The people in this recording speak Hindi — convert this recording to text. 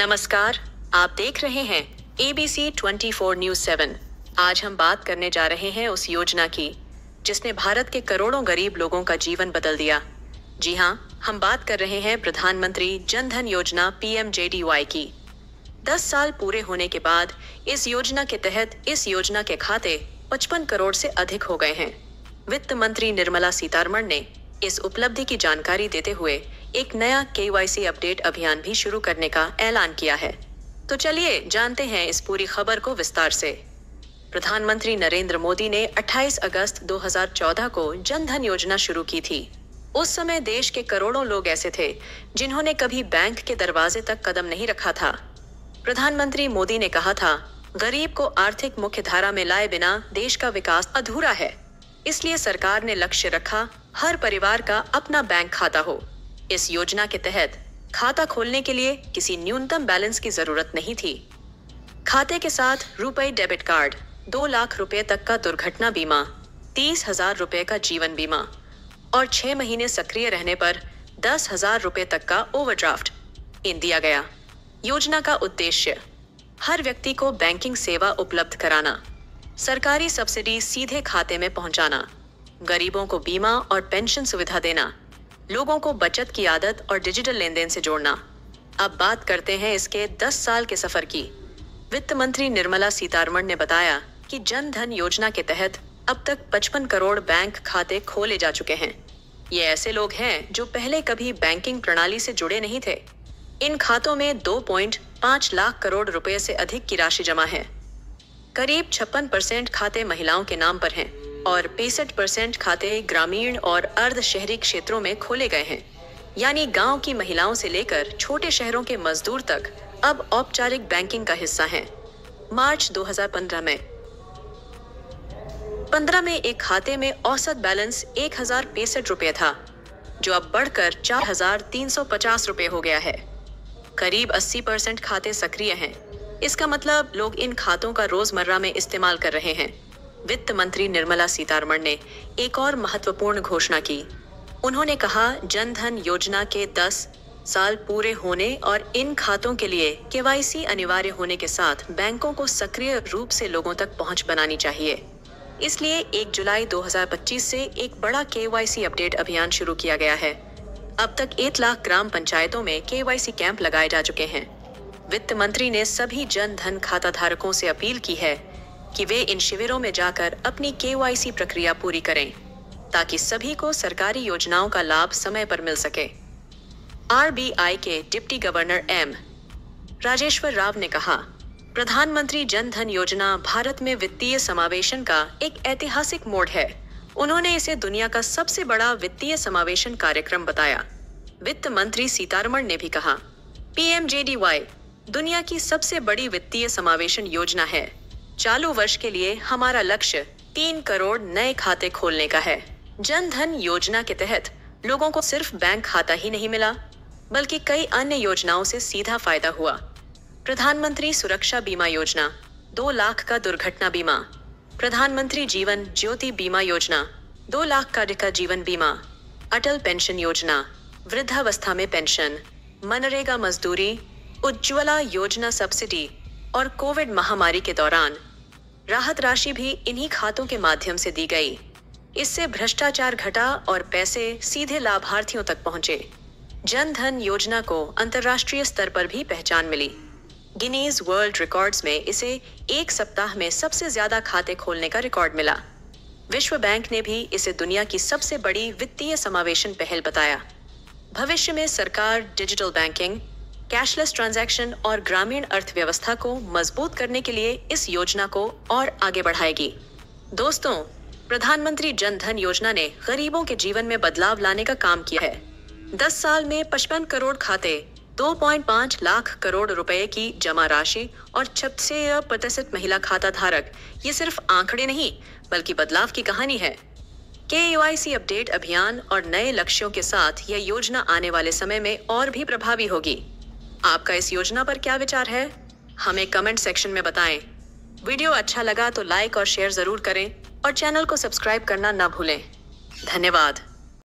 नमस्कार, आप देख रहे हैं ABC 24 न्यूज 7। आज हम बात करने जा रहे हैं उस योजना की जिसने भारत के करोड़ों गरीब लोगों का जीवन बदल दिया। जी हाँ, हम बात कर रहे हैं प्रधानमंत्री जन धन योजना PMJDY की। 10 साल पूरे होने के बाद इस योजना के तहत इस योजना के खाते 55 करोड़ से अधिक हो गए हैं। वित्त मंत्री निर्मला सीतारमण ने इस उपलब्धि की जानकारी देते हुए एक नया KYC अपडेट अभियान भी शुरू करने का ऐलान किया है। तो चलिए जानते हैं इस पूरी खबर को विस्तार से। प्रधानमंत्री नरेंद्र मोदी ने 28 अगस्त 2014 को जन धन योजना शुरू की थी। उस समय देश के करोड़ों लोग ऐसे थे जिन्होंने कभी बैंक के दरवाजे तक कदम नहीं रखा था। प्रधानमंत्री मोदी ने कहा था, गरीब को आर्थिक मुख्यधारा में लाए बिना देश का विकास अधूरा है। इसलिए सरकार ने लक्ष्य रखा, हर परिवार का अपना बैंक खाता हो। इस योजना के तहत खाता खोलने के लिए किसी न्यूनतम बैलेंस की जरूरत नहीं थी। खाते के साथ रुपए डेबिट कार्ड, 2 लाख रुपए तक का दुर्घटना बीमा, 30,000 रुपए का जीवन बीमा और 6 महीने सक्रिय रहने पर 10,000 रुपए तक का ओवरड्राफ्ट इन दिया गया। योजना का उद्देश्य हर व्यक्ति को बैंकिंग सेवा उपलब्ध कराना, सरकारी सब्सिडी सीधे खाते में पहुंचाना, गरीबों को बीमा और पेंशन सुविधा देना, लोगों को बचत की आदत और डिजिटल लेन देन से जोड़ना। अब बात करते हैं इसके 10 साल के सफर की। वित्त मंत्री निर्मला सीतारमण ने बताया कि जन धन योजना के तहत अब तक 55 करोड़ बैंक खाते खोले जा चुके हैं। ये ऐसे लोग हैं जो पहले कभी बैंकिंग प्रणाली से जुड़े नहीं थे। इन खातों में 2.5 लाख करोड़ रुपए से अधिक की राशि जमा है। करीब 56% खाते महिलाओं के नाम पर हैं और 65% खाते ग्रामीण और अर्ध शहरी क्षेत्रों में खोले गए हैं। यानी गांव की महिलाओं से लेकर छोटे शहरों के मजदूर तक अब औपचारिक बैंकिंग का हिस्सा हैं। मार्च 2015 में एक खाते में औसत बैलेंस 1,065 रुपए था, जो अब बढ़कर 4,350 रुपए हो गया है। करीब 80% खाते सक्रिय हैं। इसका मतलब लोग इन खातों का रोजमर्रा में इस्तेमाल कर रहे हैं। वित्त मंत्री निर्मला सीतारमण ने एक और महत्वपूर्ण घोषणा की। उन्होंने कहा, जन धन योजना के 10 साल पूरे होने और इन खातों के लिए KYC अनिवार्य होने के साथ बैंकों को सक्रिय रूप से लोगों तक पहुंच बनानी चाहिए। इसलिए 1 जुलाई 2025 से एक बड़ा KYC अपडेट अभियान शुरू किया गया है। अब तक 1 लाख ग्राम पंचायतों में KYC कैंप लगाए जा चुके हैं। वित्त मंत्री ने सभी जन धन खाता धारकों से अपील की है कि वे इन शिविरों में जाकर अपनी KYC प्रक्रिया पूरी करें, ताकि सभी को सरकारी योजनाओं का लाभ समय पर मिल सके। RBI के deputy governor M. Rajeshwar Rao ने कहा, प्रधानमंत्री जन धन योजना भारत में वित्तीय समावेशन का एक ऐतिहासिक मोड़ है। उन्होंने इसे दुनिया का सबसे बड़ा वित्तीय समावेशन कार्यक्रम बताया। वित्त मंत्री सीतारमण ने भी कहा, PMJDY दुनिया की सबसे बड़ी वित्तीय समावेशन योजना है। चालू वर्ष के लिए हमारा लक्ष्य 3 करोड़ नए खाते खोलने का है। जन धन योजना के तहत लोगों को सिर्फ बैंक खाता ही नहीं मिला, बल्कि कई अन्य योजनाओं से सीधा फायदा हुआ। प्रधानमंत्री सुरक्षा बीमा योजना, 2 लाख का दुर्घटना बीमा, प्रधानमंत्री जीवन ज्योति बीमा योजना, 2 लाख का जीवन बीमा, अटल पेंशन योजना, वृद्धावस्था में पेंशन, मनरेगा मजदूरी, उज्ज्वला योजना सब्सिडी और कोविड महामारी के दौरान राहत राशि भी इन्हीं खातों के माध्यम से दी गई। इससे भ्रष्टाचार घटा और पैसे सीधे लाभार्थियों तक पहुंचे। जन धन योजना को अंतर्राष्ट्रीय स्तर पर भी पहचान मिली। गिनीज वर्ल्ड रिकॉर्ड्स में इसे एक सप्ताह में सबसे ज्यादा खाते खोलने का रिकॉर्ड मिला। विश्व बैंक ने भी इसे दुनिया की सबसे बड़ी वित्तीय समावेशन पहल बताया। भविष्य में सरकार डिजिटल बैंकिंग, कैशलेस ट्रांजैक्शन और ग्रामीण अर्थव्यवस्था को मजबूत करने के लिए इस योजना को और आगे बढ़ाएगी। दोस्तों, प्रधानमंत्री जन धन योजना ने गरीबों के जीवन में बदलाव लाने का काम किया है। 10 साल में 55 करोड़ खाते, 2.5 लाख करोड़ रुपए की जमा राशि और 66% महिला खाता धारक, ये सिर्फ आंकड़े नहीं बल्कि बदलाव की कहानी है। KYC अपडेट अभियान और नए लक्ष्यों के साथ यह योजना आने वाले समय में और भी प्रभावी होगी। आपका इस योजना पर क्या विचार है? हमें कमेंट सेक्शन में बताएं। वीडियो अच्छा लगा तो लाइक और शेयर जरूर करें और चैनल को सब्सक्राइब करना ना भूलें। धन्यवाद।